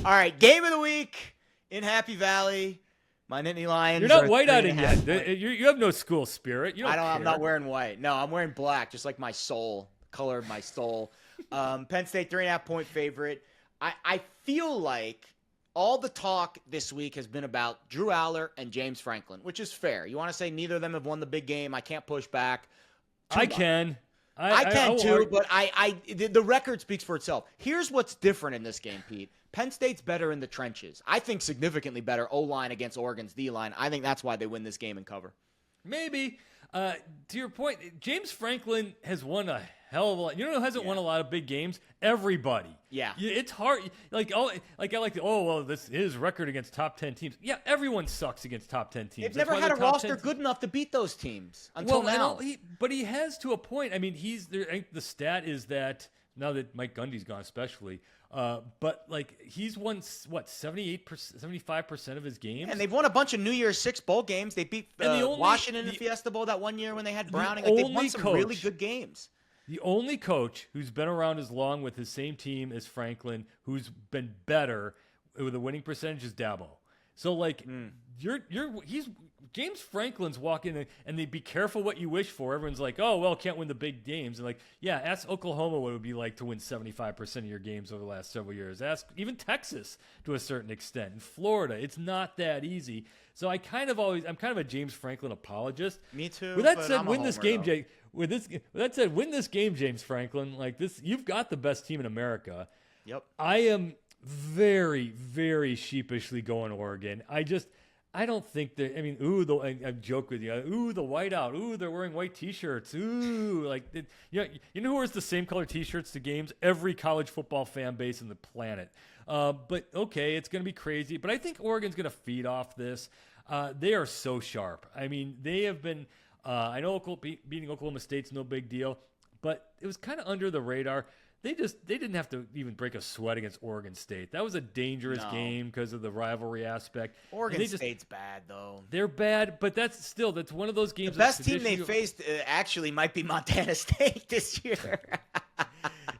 All right, game of the week in Happy Valley. My Nittany Lions. You're not white-eying yet. You have no school spirit. You don't care. I'm not wearing white. No, I'm wearing black, just like my soul, color of my soul. Penn State 3.5-point favorite. I feel like all the talk this week has been about Drew Aller and James Franklin, which is fair. You want to say neither of them have won the big game. I can't push back. I can. I can too, but the record speaks for itself. Here's what's different in this game, Pete. Penn State's better in the trenches. I think significantly better O-line against Oregon's D-line. I think that's why they win this game and cover. Maybe. To your point, James Franklin has won a hell of a lot. You know who hasn't won a lot of big games? Everybody. Yeah. It's hard. This his record against top 10 teams. Yeah, everyone sucks against top 10 teams. They've never had a roster good enough to beat those teams until now. But he has to a point. I mean, the stat is that now that Mike Gundy's gone, especially. But he's won 78%, 75% of his games, and they've won a bunch of New Year's Six bowl games. They beat Washington in the Fiesta Bowl that one year when they had Browning. They've won some really good games. The only coach who's been around as long with his same team as Franklin, who's been better with a winning percentage, is Dabo. So James Franklin's walking in, and they be careful what you wish for. Everyone's like, oh, well, can't win the big games. And ask Oklahoma what it would be like to win 75% of your games over the last several years. Ask even Texas to a certain extent. And Florida, it's not that easy. So I'm kind of a James Franklin apologist. Me too. With that said, win this game, Jake. With that said, win this game, James Franklin. You've got the best team in America. Yep. I am very, very sheepishly going Oregon. I don't think that. I mean, I joke with you. The whiteout. They're wearing white T-shirts. You know who wears the same color T-shirts to games? Every college football fan base on the planet. But okay, it's going to be crazy. But I think Oregon's going to feed off this. They are so sharp. I mean, they have been. I know beating Oklahoma State's no big deal, but it was kind of under the radar. They didn't have to even break a sweat against Oregon State. That was a dangerous game because of the rivalry aspect. Oregon State's bad, though. They're bad, but that's one of those games. The best team they faced actually might be Montana State this year.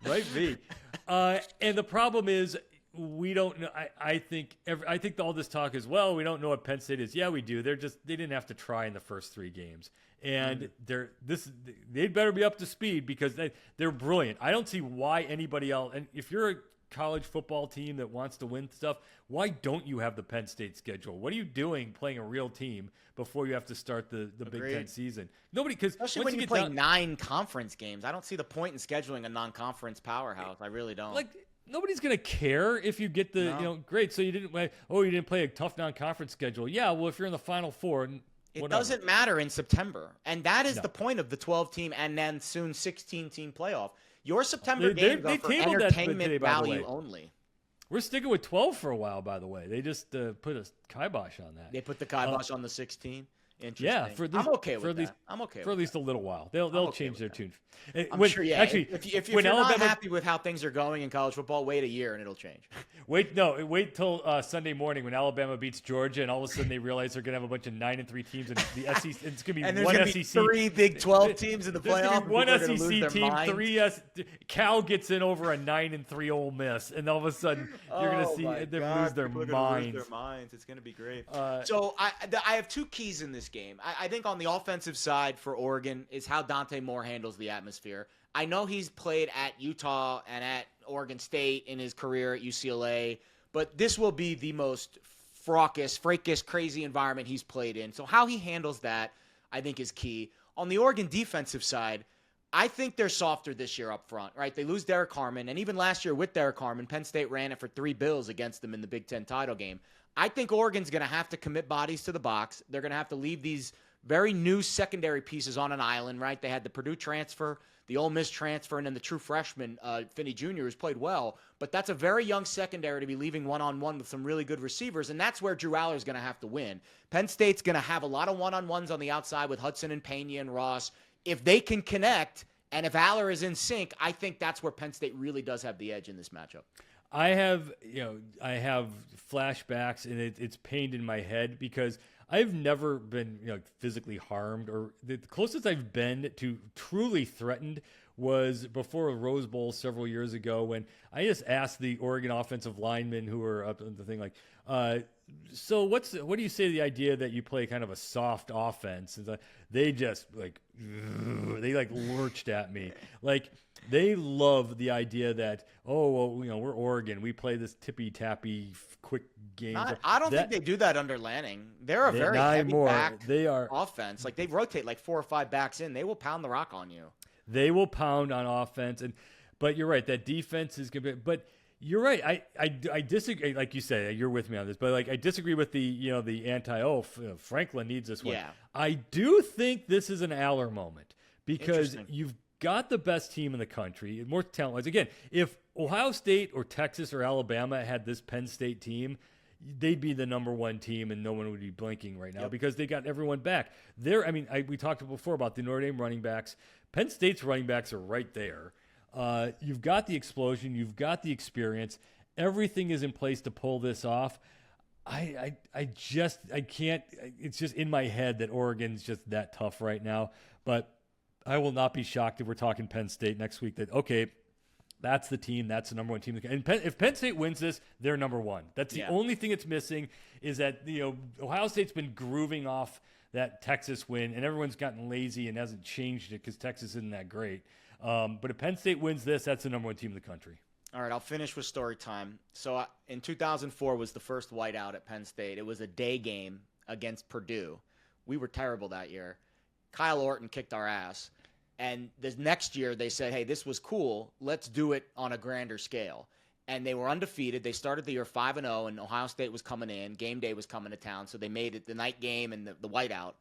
Might be. And the problem is we don't know. I think all this talk is, well, we don't know what Penn State is. Yeah, we do. They didn't have to try in the first 3 games. And they'd better be up to speed because they're brilliant. I don't see why anybody else. And if you're a college football team that wants to win stuff, why don't you have the Penn State schedule? What are you doing playing a real team before you have to start the Big Ten season? Nobody, because especially when you play 9 conference games, I don't see the point in scheduling a non-conference powerhouse. I really don't. Nobody's gonna care if you get great. So you didn't play a tough non-conference schedule. Yeah, well, if you're in the Final Four. It doesn't matter in September. And that is the point of the 12-team and then soon 16-team playoff. Your September games are for entertainment value only. We're sticking with 12 for a while, by the way. They just put a kibosh on that. They put the kibosh on the 16? Interesting. Yeah, I'm okay with that. For at least a little while. They'll change their tune. I'm sure, yeah. Actually, if you're not happy with how things are going in college football, wait a year and it'll change. Wait till Sunday morning when Alabama beats Georgia and all of a sudden they realize they're going to have a bunch of 9-3 teams in the SEC. It's going to be and there's one gonna SEC. Be 3 Big 12 teams in the playoff. One SEC team, 3 Cal gets in over a 9-3 Ole Miss, and all of a sudden you're going to see them lose their minds. It's going to be great. So I have 2 keys in this game. I think on the offensive side for Oregon is how Dante Moore handles the atmosphere. I know he's played at Utah and at Oregon State in his career at UCLA, but this will be the most fracas, crazy environment he's played in. So how he handles that, I think, is key. On the Oregon defensive side, I think they're softer this year up front, right? They lose Derek Harmon, and even last year with Derek Harmon, Penn State ran it for 3 bills against them in the Big Ten title game. I think Oregon's going to have to commit bodies to the box. They're going to have to leave these very new secondary pieces on an island, right? They had the Purdue transfer, the Ole Miss transfer, and then the true freshman, Finney Jr., who's played well. But that's a very young secondary to be leaving one-on-one with some really good receivers, and that's where Drew Aller's going to have to win. Penn State's going to have a lot of one-on-ones on the outside with Hudson and Pena and Ross. If they can connect, and if Aller is in sync, I think that's where Penn State really does have the edge in this matchup. I have flashbacks, and it's pained in my head because I've never been physically harmed, or the closest I've been to truly threatened was before a Rose Bowl several years ago when I just asked the Oregon offensive linemen who were up on the thing like, so what do you say to the idea that you play kind of a soft offense? And they just they lurched at me. Like they love the idea that, oh, well, we're Oregon. We play this tippy-tappy quick game. I don't think they do that under Lanning. They're a very heavy back offense. Like they rotate like 4 or 5 backs in. They will pound the rock on you. They will pound on offense. But you're right. That defense is going to be – but – you're right. I disagree. Like you say, you're with me on this, but I disagree with the Franklin needs this one. Yeah. I do think this is an Aller moment because you've got the best team in the country, more talent-wise. Again, if Ohio State or Texas or Alabama had this Penn State team, they'd be the number 1 team and no one would be blinking right now because they got everyone back. We talked before about the Notre Dame running backs. Penn State's running backs are right there. You've got the explosion. You've got the experience. Everything is in place to pull this off. I can't. It's just in my head that Oregon's just that tough right now. But I will not be shocked if we're talking Penn State next week. That okay, that's the team. That's the number 1 team. And if Penn State wins this, they're number 1. That's the only thing it's missing is that Ohio State's been grooving off that Texas win, and everyone's gotten lazy and hasn't changed it because Texas isn't that great. But if Penn State wins this, that's the number 1 team in the country. All right, I'll finish with story time. So in 2004 was the first whiteout at Penn State. It was a day game against Purdue. We were terrible that year. Kyle Orton kicked our ass. And the next year they said, hey, this was cool. Let's do it on a grander scale. And they were undefeated. They started the year 5-0, and Ohio State was coming in. Game day was coming to town, so they made it the night game and the whiteout.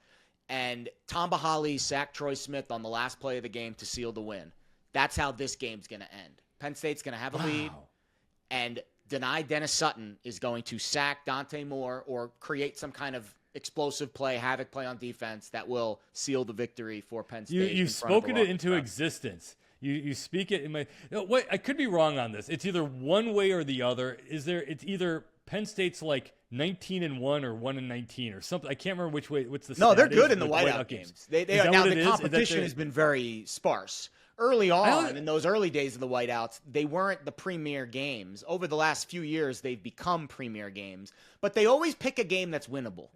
And Tom Bahali sacked Troy Smith on the last play of the game to seal the win. That's how this game's going to end. Penn State's going to have a lead, and Dennis Sutton is going to sack Dante Moore or create some kind of explosive play, havoc play on defense that will seal the victory for Penn State. You've spoken it into existence. You speak it in my – what I could be wrong on this. It's either one way or the other. It's either Penn State's like 19-1 or 1-19 or something. I can't remember which way. What's the no? They're good in the whiteout games. Now the competition has been very sparse. Early on, in those early days of the whiteouts, they weren't the premier games. Over the last few years, they've become premier games. But they always pick a game that's winnable.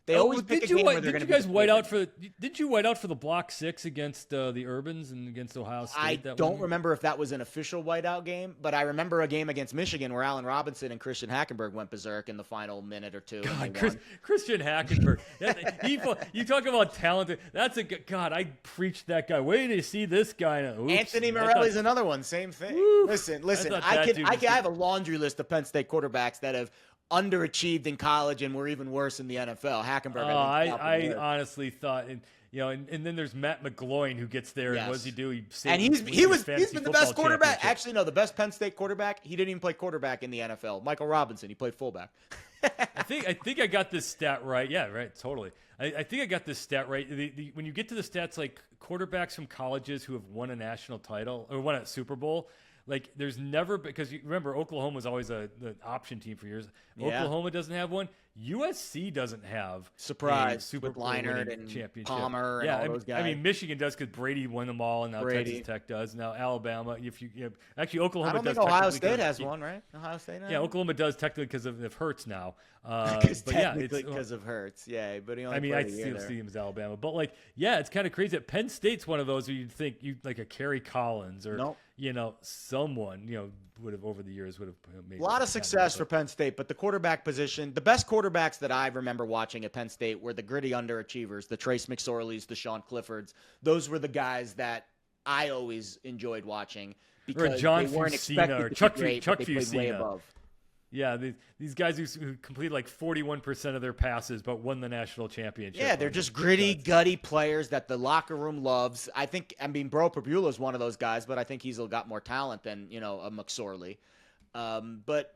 They always pick a game where they're going to be. Did you white out for the block 6 against the Urbans and against Ohio State? I don't remember if that was an official whiteout game, but I remember a game against Michigan where Allen Robinson and Christian Hackenberg went berserk in the final minute or two. God, Christian Hackenberg. You talk about talented. That's God. I preached that guy. Wait to see this guy. Oops, Anthony Morelli's another one. Same thing. Woo, listen. I have a laundry list of Penn State quarterbacks that have underachieved in college and were even worse in the NFL. Hackenberg. I honestly thought, and then there's Matt McGloin who gets there, and what does he do? He's been the best quarterback. Actually, no, the best Penn State quarterback. He didn't even play quarterback in the NFL. Michael Robinson, he played fullback. I think I got this stat right. Yeah, right. Totally. I think I got this stat right. When you get to the stats like quarterbacks from colleges who have won a national title or won a Super Bowl. Like, there's never – because you remember, Oklahoma was always the option team for years. Yeah. Oklahoma doesn't have one. USC doesn't have surprise Super Bowl Leinart and championship. Palmer and all those guys. I mean, Michigan does because Brady won them all, and now Texas Tech does. Now Alabama. Actually, Oklahoma does. I don't think Ohio State has one, right? Ohio State has Oklahoma does technically because of Hurts now. Because of Hurts, yeah. But he only I still see him as Alabama. But, it's kind of crazy that Penn State's one of those where you'd think like a Kerry Collins or someone would have over the years would have made a lot of success for Penn State. But the quarterback position, the best quarterbacks that I remember watching at Penn State were the gritty underachievers, the Trace McSorleys, the Sean Cliffords. Those were the guys that I always enjoyed watching because they weren't expected to be great, but they played way above. Yeah, these guys who completed like 41% of their passes but won the national championship. Yeah, they're just gritty, gutty players that the locker room loves. Bro Pabula is one of those guys, but I think he's got more talent than, a McSorley. But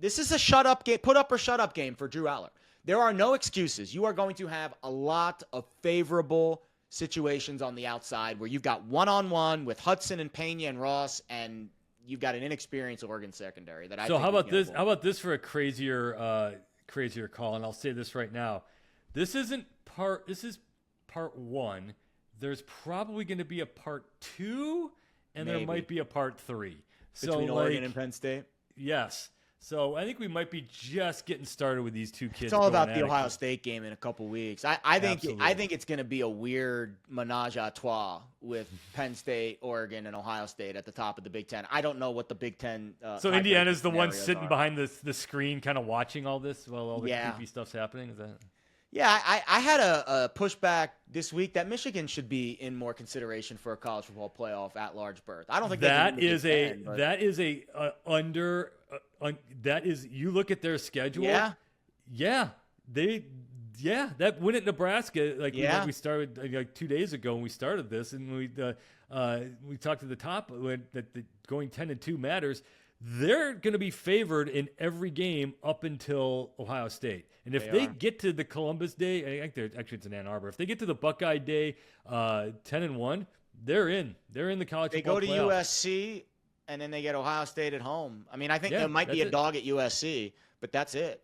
this is a shut-up game, put up or shut up game for Drew Aller. There are no excuses. You are going to have a lot of favorable situations on the outside where you've got one-on-one with Hudson and Pena and Ross, and you've got an inexperienced Oregon secondary that I. So how about this? How about this for a crazier call? And I'll say this right now: this is part 1. There's probably going to be a part 2, and there might be a part 3. Between Oregon and Penn State? Yes. So I think we might be just getting started with these two kids. It's all about the Ohio State game in a couple weeks. I think it's going to be a weird menage a trois with Penn State, Oregon, and Ohio State at the top of the Big Ten. I don't know what the Big Ten. So Indiana's the one sitting behind the screen, kind of watching all this while all the creepy stuff's happening. Is that? Yeah, I had a pushback this week that Michigan should be in more consideration for a college football playoff at-large berth. I don't think that is you look at their schedule. That win at Nebraska, we started like 2 days ago when we started this, and we talked at the top that the going 10-2 matters. They're going to be favored in every game up until Ohio State. And if they get to the Columbus Day, I think it's in Ann Arbor. If they get to the Buckeye Day 10-1, they're in. They're in the college football playoff. They go to USC, and then they get Ohio State at home. I mean, I think there might be a dog at USC, but that's it.